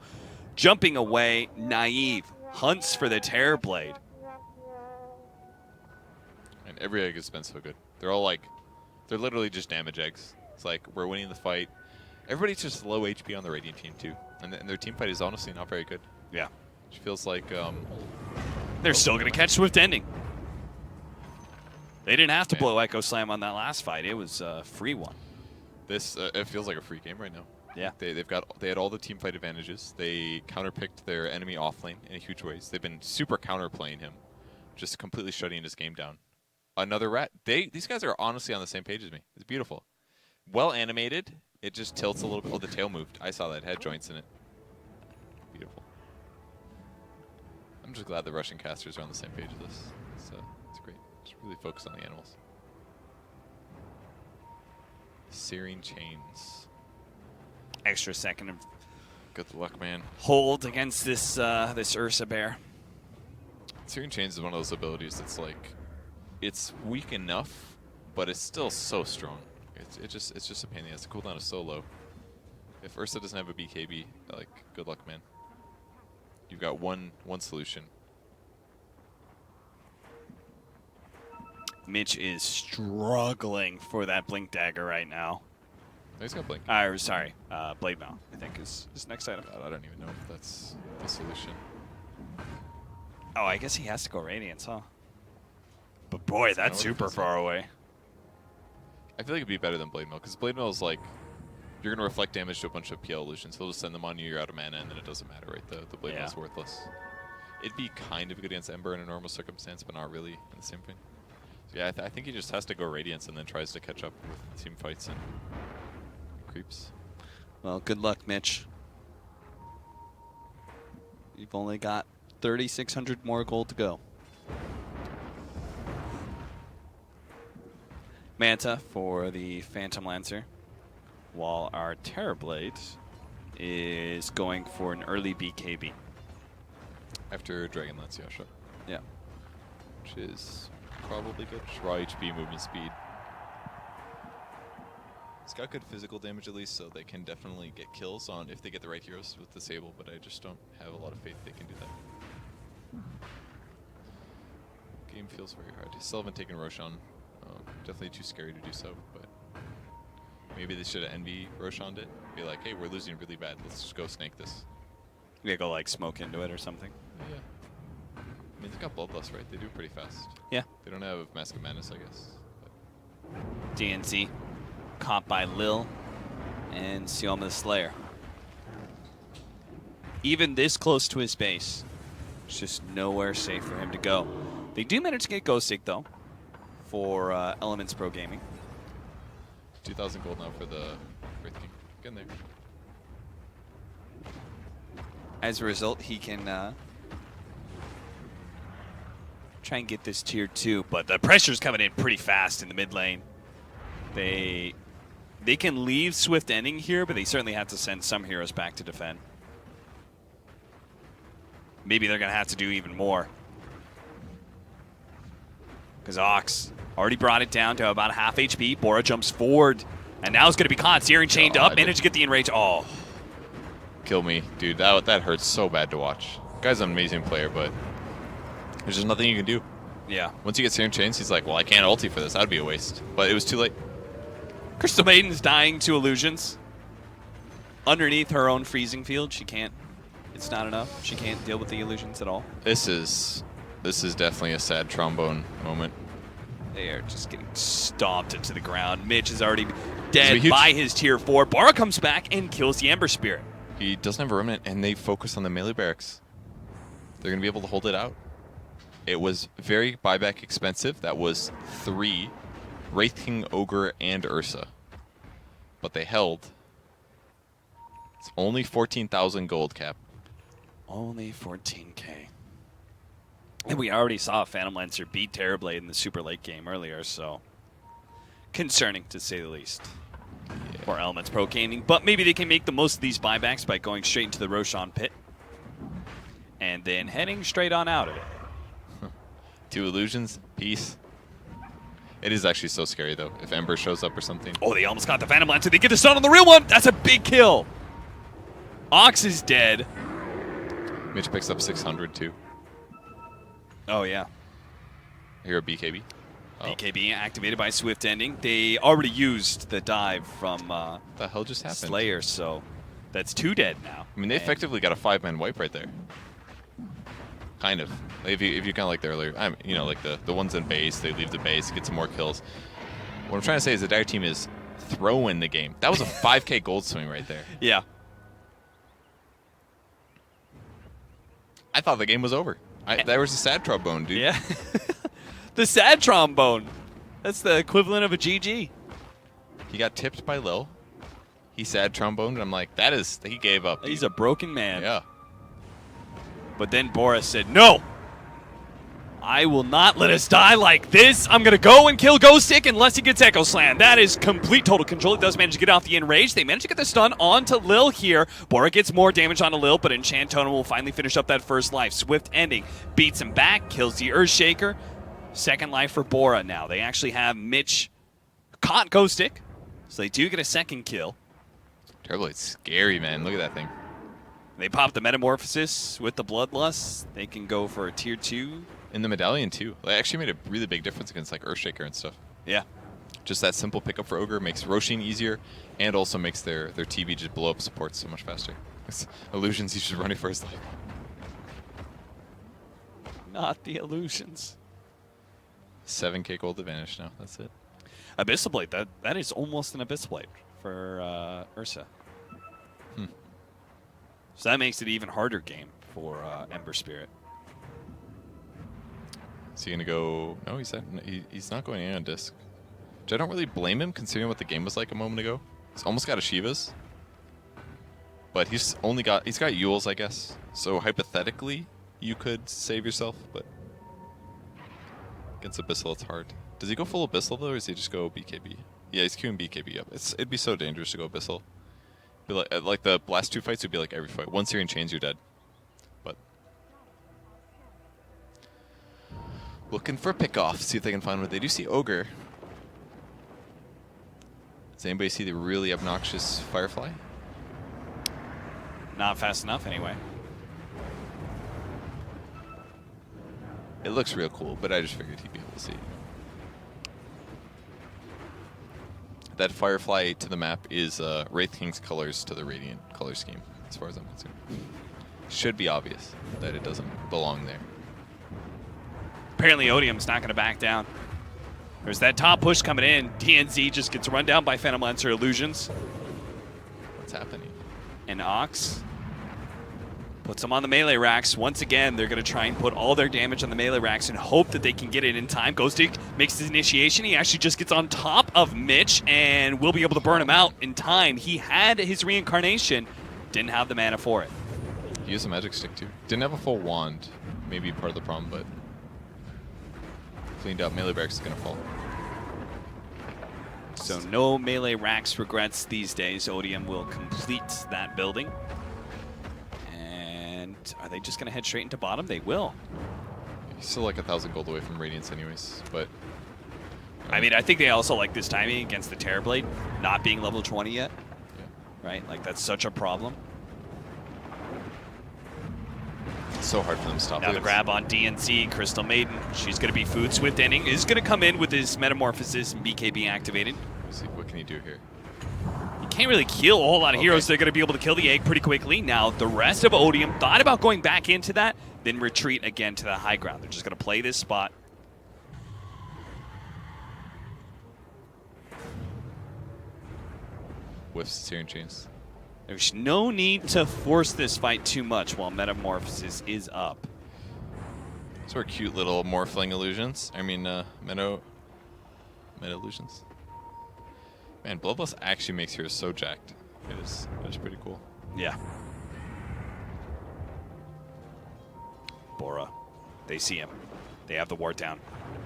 Jumping away, Naive hunts for the Terror Blade. And every egg has been so good. They're all like, they're literally just damage eggs. It's like, we're winning the fight. Everybody's just low HP on the Radiant team, too. And their team fight is honestly not very good. Yeah. Which feels like... They're still going to catch Swift Ending. They didn't have to blow Echo Slam on that last fight. It was a free one. This, it feels like a free game right now. Yeah. They had all the team fight advantages. They counterpicked their enemy offlane in huge ways. They've been super counterplaying him, just completely shutting his game down. Another rat. These guys are honestly on the same page as me. It's beautiful. Well animated. It just tilts a little bit. Oh, the tail moved. I saw that. It had joints in it. Beautiful. I'm just glad the Russian casters are on the same page as this. It's great. Just really focus on the animals. Searing Chains. Extra second of Good luck, man. hold against this this Ursa bear. Searing Chains is one of those abilities that's like, it's weak enough, but it's still so strong. It's just a pain in the ass. The cooldown is so low. If Ursa doesn't have a BKB, like, good luck, man. You've got one solution. Mitch is struggling for that Blink Dagger right now. Oh, he's got Blink. Sorry, Blade Mail, I think, is his next item. God, I don't even know if that's the solution. Oh, I guess he has to go Radiance, huh? But boy, that's super far away. I feel like it'd be better than Blade Mail, because Blade Mail is like, you're going to reflect damage to a bunch of PL illusions. He'll just send them on you, you're out of mana, and then it doesn't matter, right? The Blade Mail is worthless. It'd be kind of good against Ember in a normal circumstance, but not really in the same thing. So yeah, I think he just has to go Radiance and then tries to catch up with team fights and creeps. Well, good luck, Mitch. You've only got 3,600 more gold to go. Manta for the Phantom Lancer, while our Terrorblade is going for an early BKB. After Dragon Lance, yeah, sure. Yeah. which is probably good. Raw HP, movement speed. It's got good physical damage at least, so they can definitely get kills on if they get the right heroes with Disable, but I just don't have a lot of faith they can do that. Game feels very hard. Still haven't taken Roshan. Definitely too scary to do so, but maybe they should have Envy Roshan'd it. Be like, hey, we're losing really bad. Let's just go snake this. We go like smoke into it or something. Yeah. I mean, they've got Bloodlust, right? They do pretty fast. Yeah. They don't have Mask of Madness, I guess. But DNC caught by Lil and Sioma the Slayer. Even this close to his base, it's just nowhere safe for him to go. They do manage to get Ghostic, though, for Elements Pro Gaming. 2,000 gold now for the Wraith King. Get in there. As a result, he can try and get this tier 2, but the pressure's coming in pretty fast in the mid lane. They can leave Swift Ending here, but they certainly have to send some heroes back to defend. Maybe they're going to have to do even more. Because Ox already brought it down to about half HP. Bora jumps forward, and now it's going to be caught. Searing chained up, managed to get the enrage. Oh. Kill me. Dude, that hurts so bad to watch. Guy's an amazing player, but there's just nothing you can do. Yeah. Once you get Searing Chains, he's like, well, I can't ulti for this. That would be a waste. But it was too late. Crystal Maiden's dying to illusions. Underneath her own freezing field, she can't. It's not enough. She can't deal with the illusions at all. This is definitely a sad trombone moment. They are just getting stomped into the ground. Mitch is already dead by his tier 4. Bora comes back and kills the Ember Spirit. He doesn't have a remnant, and they focus on the melee barracks. They're going to be able to hold it out. It was very buyback expensive. That was 3 Wraith King, Ogre, and Ursa. But they held. It's only 14,000 gold cap. Only 14k. And we already saw Phantom Lancer beat Terrorblade in the super late game earlier, so concerning to say the least. Yeah. For Elements Pro Gaming, but maybe they can make the most of these buybacks by going straight into the Roshan pit and then heading straight on out of it. 2 illusions, peace. It is actually so scary though. If Ember shows up or something. Oh, they almost got the Phantom Lancer. They get the stun on the real one. That's a big kill. Ox is dead. Mitch picks up 600 too. Oh yeah. Here a BKB. Oh. BKB activated by Swift Ending. They already used the dive from What the hell just happened? Slayer, so that's 2 dead now. I mean, they effectively got a 5-man wipe right there. Kind of. If you kind of like the earlier, you know, like the ones in base, they leave the base, get some more kills. What I'm trying to say is the Dire team is throwing the game. That was a 5k gold swing right there. Yeah. I thought the game was over. That was a sad trombone, dude. Yeah. The sad trombone. That's the equivalent of a GG. He got tipped by Lil. He sad trombone, and I'm like, he gave up. He's a broken man. Yeah. But then Boris said, no, I will not let us die like this. I'm going to go and kill Ghostic unless he gets Echo Slam. That is complete total control. He does manage to get off the enrage. They manage to get the stun onto Lil here. Bora gets more damage onto Lil, but Enchant Totem will finally finish up that first life. Swift Ending beats him back, kills the Earthshaker. Second life for Bora now. They actually have Mitch caught Ghostic, so they do get a second kill. Terrible. It's scary, man. Look at that thing. They pop the Metamorphosis with the Bloodlust. They can go for a tier 2. In the medallion, too. They actually made a really big difference against like Earthshaker and stuff. Yeah. Just that simple pickup for Ogre makes Roshin easier and also makes their TB just blow up supports so much faster. It's illusions, he should run it for his life. Not the illusions. 7k gold advantage now. That's it. Abyssal Blade. That is almost an Abyssal Blade for Ursa. So that makes it an even harder game for Ember Spirit. Is he going to go... No, he's not going in on disc. Which I don't really blame him, considering what the game was like a moment ago. He's almost got a Shivas. But he's got Yules, I guess. So hypothetically, you could save yourself, but... Against Abyssal, it's hard. Does he go full Abyssal, though, or does he just go BKB? Yeah, he's queuing BKB up. It'd be so dangerous to go Abyssal. Be like the last 2 fights would be like every fight. 1 Searing Chains, you're dead. But Looking for a pick-off. See if they can find what they do see. Ogre. Does anybody see the really obnoxious Firefly? Not fast enough, anyway. It looks real cool, but I just figured he'd be able to see it. That Firefly to the map is Wraith King's colors to the Radiant color scheme, as far as I'm concerned. Should be obvious that it doesn't belong there. Apparently, Odium's not going to back down. There's that top push coming in. DNZ just gets run down by Phantom Lancer Illusions. What's happening? And Ox puts them on the melee racks. Once again, they're going to try and put all their damage on the melee racks and hope that they can get it in time. Ghostic makes his initiation. He actually just gets on top of Mitch and will be able to burn him out in time. He had his reincarnation, didn't have the mana for it. He used a magic stick too. Didn't have a full wand. Maybe part of the problem, but cleaned up. Melee barracks is going to fall. So no melee racks regrets these days. Odium will complete that building. And are they just going to head straight into bottom? They will. He's still like 1,000 gold away from Radiance anyways, but... I mean, I think they also like this timing against the Terrorblade not being level 20 yet. Yeah. Right? Like, that's such a problem. It's so hard for them to stop. Now the grab on DNC, Crystal Maiden. She's going to be food swift ending. Is going to come in with his Metamorphosis and BKB activated. Let's see, what can he do here? You can't really kill a whole lot of heroes. They're going to be able to kill the egg pretty quickly. Now, the rest of Odium thought about going back into that, then retreat again to the high ground. They're just going to play this spot. Whiffs Searing Chains. There's no need to force this fight too much while Metamorphosis is up. Those are cute little morphling illusions. I mean, meta illusions. Man, Bloodlust actually makes heroes so jacked. It is pretty cool. Yeah. Bora. They see him. They have the ward down.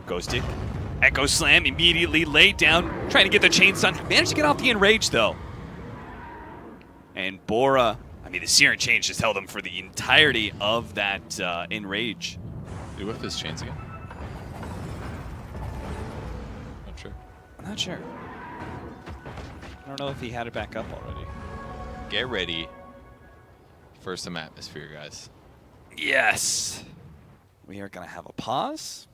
Ghostic. Echo Slam immediately laid down, trying to get the chain stun. Managed to get off the Enrage, though. And Bora, I mean, the Searing Chain just held him for the entirety of that Enrage. Did he whiff his chains again? Not sure. I'm not sure. I don't know if he had it back up already. Get ready for some atmosphere, guys. Yes! We are going to have a pause.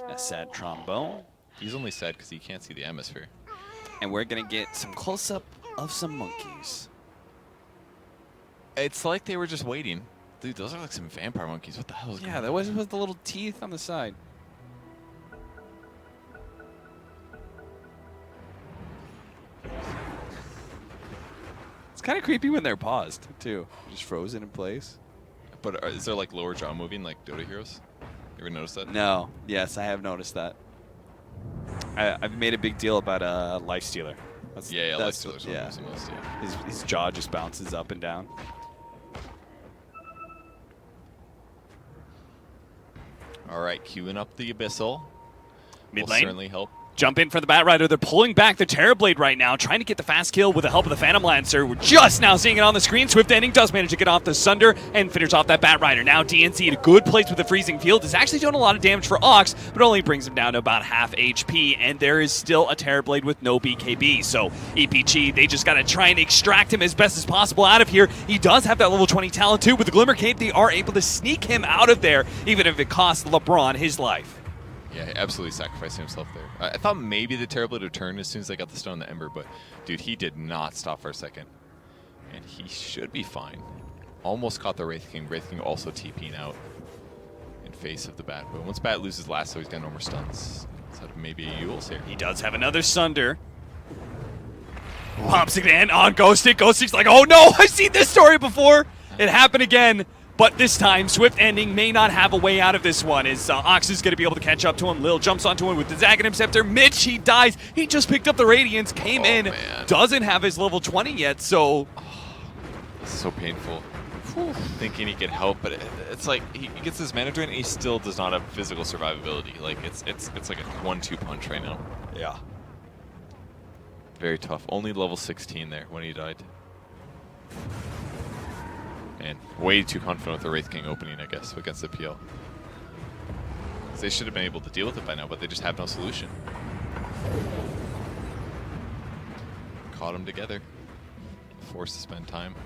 A sad trombone. He's only sad because he can't see the atmosphere. And we're going to get some close-up of some monkeys. It's like they were just waiting. Dude, those are like some vampire monkeys. What the hell is going on? Yeah, that was with the little teeth on the side. It's kind of creepy when they're paused, too. Just frozen in place. But is there like lower jaw moving like Dota heroes? You ever notice that? No. Yes, I have noticed that. I've made a big deal about Life Stealer. Yeah, Life Stealer's yeah. one of the most, yeah. His jaw just bounces up and down. All right, queuing up the Abyssal. Mid Will lane. certainly help. Jump in for the Bat Rider. They're pulling back the Terrorblade right now, trying to get the fast kill with the help of the Phantom Lancer. We're just now seeing it on the screen. Swift Ending does manage to get off the Sunder and finish off that Bat Rider. Now DNC at a good place with the Freezing Field. Is actually doing a lot of damage for Ox, but only brings him down to about half HP, and there is still a Terrorblade with no BKB. So EPG, they just got to try and extract him as best as possible out of here. He does have that level 20 talent too. With the Glimmer Cape, they are able to sneak him out of there, even if it costs LeBron his life. Yeah, he absolutely sacrificing himself there. I thought maybe the Terrorblade would turn as soon as I got the stone on the Ember, but dude, he did not stop for a second. And he should be fine. Almost caught the Wraith King. Wraith King also TPing out in face of the Bat. But once Bat loses lasso, he's got no more stuns. So maybe a Yule's here. He does have another Sunder. Pops again on Ghostic. Ghostic's like, oh no, I've seen this story before. It happened again. But this time, Swift Ending may not have a way out of this one, as Ox is going to be able to catch up to him. Lil jumps onto him with the Zagadin Scepter. Mitch, he dies. He just picked up the Radiance, came in, man. Doesn't have his level 20 yet, so... This is so painful. Thinking he could help, but it's like he gets his mana drain and he still does not have physical survivability. Like it's like a 1-2 punch right now. Yeah. Very tough. Only level 16 there when he died. And way too confident with the Wraith King opening, I guess, against the PL. They should have been able to deal with it by now, but they just have no solution. Caught them together. Forced to spend time.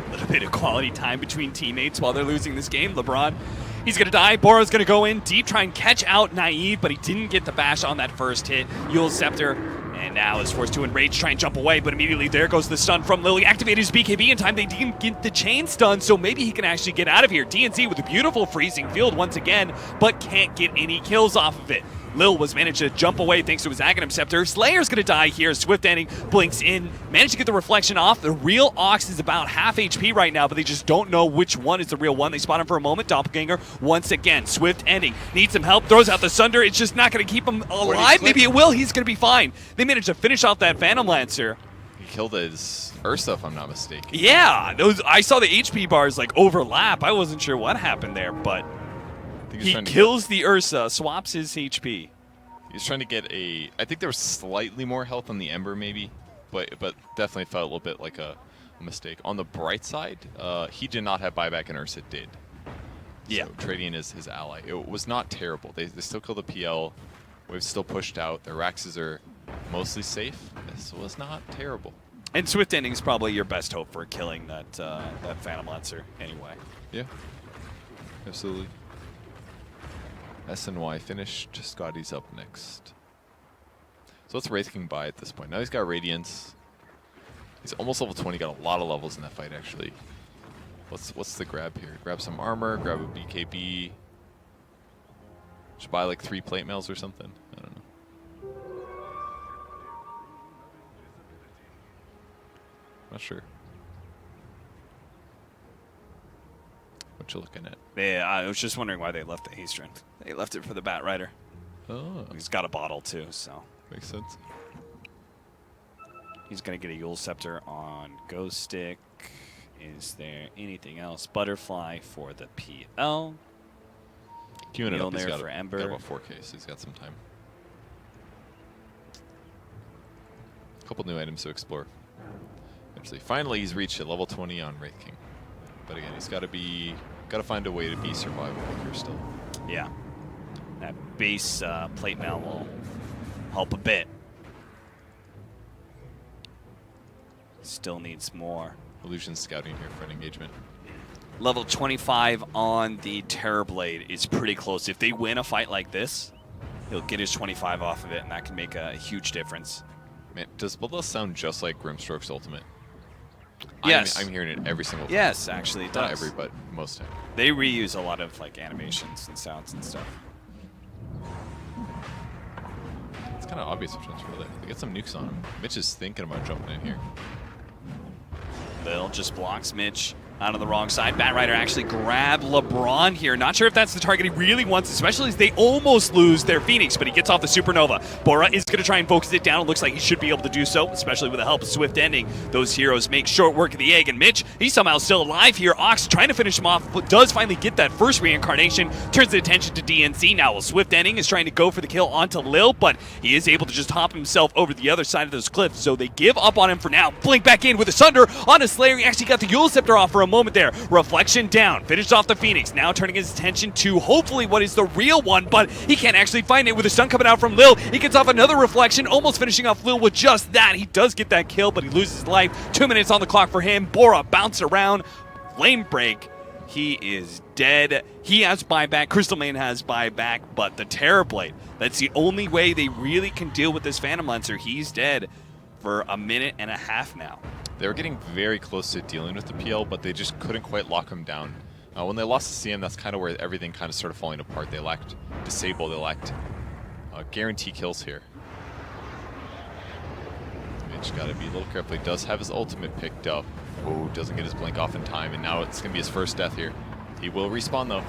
A little bit of quality time between teammates while they're losing this game. LeBron, he's going to die. Bora's going to go in deep, try and catch out Naive, but he didn't get the bash on that first hit. Yule's Scepter, and now is forced to enrage, try and jump away, but immediately there goes the stun from Lily. Activated his BKB in time. They didn't get the chain stun, so maybe he can actually get out of here. DNC with a beautiful freezing field once again, but can't get any kills off of it. Lil was managed to jump away thanks to his Aghanim Scepter. Slayer's going to die here. Swift ending, blinks in, managed to get the reflection off. The real Ox is about half HP right now, but they just don't know which one is the real one. They spot him for a moment. Doppelganger once again. Swift ending, needs some help, throws out the Sunder. It's just not going to keep him alive. Maybe it will. He's going to be fine. They managed to finish off that Phantom Lancer. He killed his Ursa, if I'm not mistaken. Yeah, I saw the HP bars like overlap. I wasn't sure what happened there, but he kills the Ursa, swaps his HP. He's trying to get a... I think there was slightly more health on the Ember, maybe, but definitely felt a little bit like a mistake. On the bright side, he did not have buyback, and Ursa did. Yeah. So trading is his ally. It was not terrible. They still killed the PL. We've still pushed out. Their Raxes are mostly safe. This was not terrible. And Swift ending is probably your best hope for killing that Phantom Lancer anyway. Yeah, absolutely. SNY finished. Scotty's up next. So what's Wraith King buy at this point? Now he's got Radiance. He's almost level 20. Got a lot of levels in that fight, actually. What's the grab here? Grab some armor. Grab a BKB. Should buy like 3 plate mails or something. I don't know. Not sure. What you looking at? Yeah, I was just wondering why they left the haste strength. They left it for the Bat Rider. Oh, He's got a bottle too, so makes sense. he's gonna get a Yule Scepter on Ghost Stick. Is there anything else? Butterfly for the PL. Queuing it up. He's there got for Ember. Got about 4K, so he's got some time. A couple new items to explore. Actually, finally, he's reached at level 20 on Wraith King. But again, he's got to find a way to be survivable here still. Yeah, that base plate mail will help a bit. Still needs more. Illusion scouting here for an engagement. Level 25 on the Terrorblade is pretty close. If they win a fight like this, he'll get his 25 off of it, and that can make a huge difference. Man, does Bloodlust sound just like Grimstroke's ultimate? Yes. I'm hearing it every single time. Yes, actually, it does. Not every, but most time. They reuse a lot of like animations and sounds and stuff. It's kind of obvious which one's real. They get some nukes on him. Mitch is thinking about jumping in here. Lil just blocks Mitch out on the wrong side. Bat Rider actually grabbed LeBron here. Not sure if that's the target he really wants, especially as they almost lose their Phoenix, but he gets off the Supernova. Bora is going to try and focus it down. It looks like he should be able to do so, especially with the help of Swift ending. Those heroes make short work of the egg, and Mitch, he's somehow still alive here. Ox trying to finish him off, but does finally get that first reincarnation. Turns the attention to DNC. Now Swift ending is trying to go for the kill onto Lil, but he is able to just hop himself over the other side of those cliffs, so they give up on him for now. Blink back in with a Sunder on a Slayer. He actually got the Yule Scepter off for a moment there. Reflection down, finished off the Phoenix, now turning his attention to hopefully what is the real one, but he can't actually find it with a stun coming out from Lil. He gets off another reflection, almost finishing off Lil with just that. He does get that kill, but he loses life. 2 minutes on the clock for him. Bora bounce around, flame break. He is dead. He has buyback, Crystal Main has buyback, but the Terrorblade, that's the only way they really can deal with this Phantom Lancer. He's dead for a minute and a half now. They were getting very close to dealing with the PL, but they just couldn't quite lock him down. When they lost the CM, that's kind of where everything kind of started falling apart. They lacked Disable, they lacked guarantee kills here. Mitch got to be a little careful. He does have his ultimate picked up. Oh, doesn't get his blink off in time, and now it's going to be his first death here. He will respawn, though.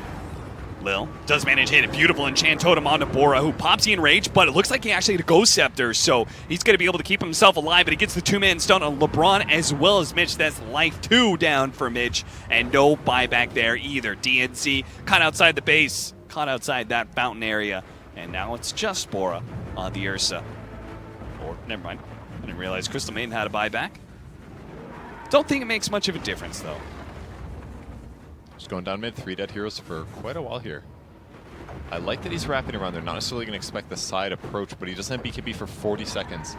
Lil does manage to hit a beautiful enchant totem onto Bora, who pops the enrage, but it looks like he actually had a Ghost Scepter, so he's going to be able to keep himself alive, but he gets the 2-man stun on LeBron as well as Mitch. That's life 2 down for Mitch, and no buyback there either. DNC caught outside the base, caught outside that fountain area, and now it's just Bora on the Ursa. Or, never mind, I didn't realize Crystal Maiden had a buyback. Don't think it makes much of a difference, though. Just going down mid, 3 dead heroes for quite a while here. I like that he's wrapping around. They're not necessarily going to expect the side approach, but he doesn't have BKB for 40 seconds.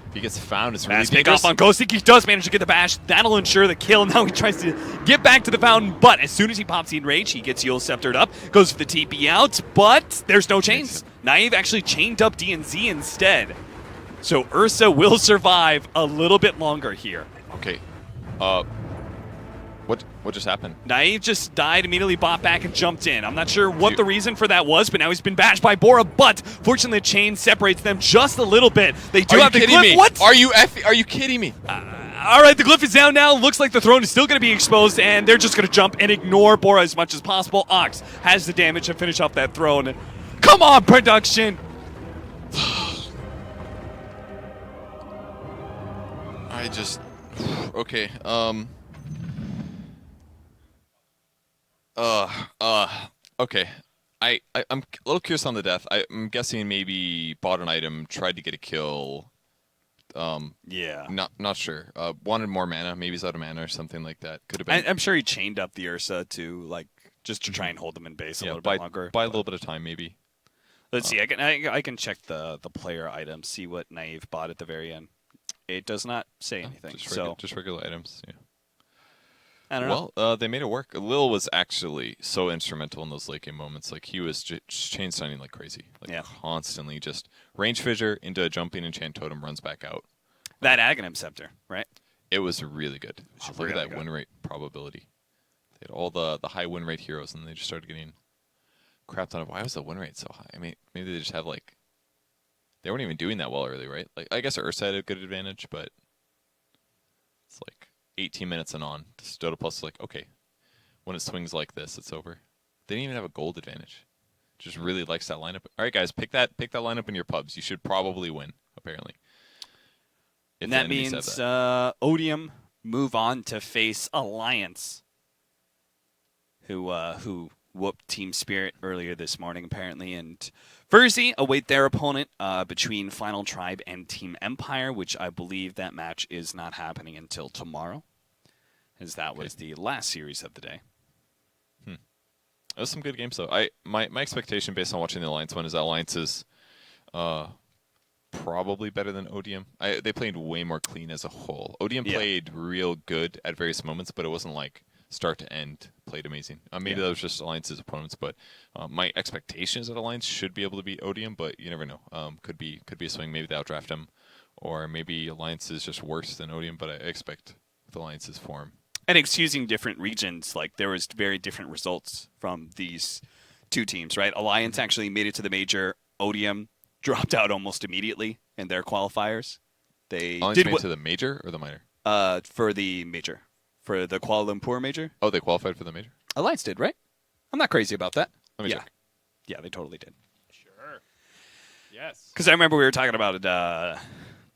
If he gets found, it's really Fast pick dangerous. off on Ghostik. He does manage to get the bash. That'll ensure the kill. Now he tries to get back to the fountain, but as soon as he pops the enrage, he gets Yule Sceptered up, goes for the TP out, but there's no chains. Naive actually chained up DNZ instead. So Ursa will survive a little bit longer here. Okay. What just happened? Naive just died, immediately bought back and jumped in. I'm not sure what the reason for that was, but now he's been bashed by Bora. But fortunately, the chain separates them just a little bit. They do have the glyph. Me? What? Are you kidding me? All right, the glyph is down now. Looks like the throne is still going to be exposed, and they're just going to jump and ignore Bora as much as possible. Ox has the damage to finish off that throne. Come on, production. Okay. Okay. I'm a little curious on the death. I'm guessing maybe bought an item, tried to get a kill. Yeah. Not sure. Wanted more mana. Maybe he's out of mana or something like that. Could have been. I'm sure he chained up the Ursa to just to try and hold them in base a little bit longer. Buy a little bit of time, maybe. Let's see. I can check the player items, see what Naive bought at the very end. It does not say anything. Just regular items. Yeah. I don't know. Well, they made it work. Lil was actually so instrumental in those late game moments. Like, he was just chain stunning like crazy. Like, constantly just range fissure into a jumping enchant totem, runs back out. That Aghanim Scepter, right? It was really good. Look at that win rate probability. They had all the high win rate heroes, and they just started getting crapped on. Why was the win rate so high? I mean, maybe they just have, like, they weren't even doing that well early, right? Like, I guess Ursa had a good advantage, but it's like 18 minutes and on. Dota Plus is like, okay, when it swings like this, it's over. They didn't even have a gold advantage. Just really likes that lineup. All right, guys, pick that lineup in your pubs. You should probably win, apparently. And that means Odium move on to face Alliance, who whooped Team Spirit earlier this morning, apparently, and Verzi await their opponent between Final Tribe and Team Empire, which I believe that match is not happening until tomorrow, as that was the last series of the day. That was some good games, though. My expectation, based on watching the Alliance one, is that Alliance is probably better than Odium. They played way more clean as a whole. Odium played real good at various moments, but it wasn't like start to end played amazing. Maybe that was just Alliance's opponents, but my expectation is that Alliance should be able to beat Odium, but you never know. Could be a swing. Maybe they'll draft him, or maybe Alliance is just worse than Odium, but I expect with Alliance's form. And excusing different regions, like there was very different results from these two teams, right? Alliance actually made it to the major. Odium dropped out almost immediately in their qualifiers. They Alliance did made it to the major or the minor? For the major. For the Kuala Lumpur major. Oh, they qualified for the major? Alliance did, right? I'm not crazy about that. Let me check. Yeah, they totally did. Sure. Yes. Because I remember we were talking about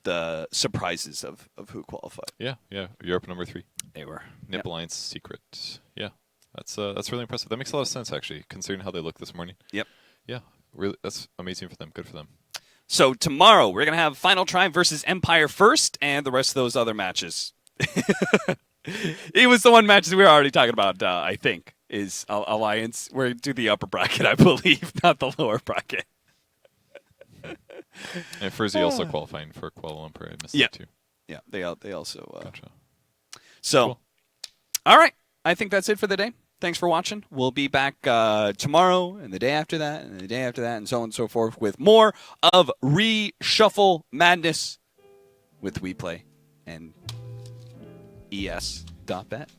the surprises of who qualified. Yeah. Europe number 3. They were. NIP Alliance secret. Yeah. That's really impressive. That makes a lot of sense, actually, considering how they looked this morning. Yep. Yeah. Really, that's amazing for them. Good for them. So tomorrow we're gonna have Final Tribe versus Empire first, and the rest of those other matches. It was the one match that we were already talking about. I think is Alliance. We're gonna do the upper bracket, I believe, not the lower bracket. And Frizzy also qualifying for Kuala Lumpur. I missed that too. Yeah, they also. Gotcha. So, cool. All right. I think that's it for the day. Thanks for watching. We'll be back tomorrow and the day after that and the day after that and so on and so forth with more of Reshuffle Madness with WePlay and ES.bet.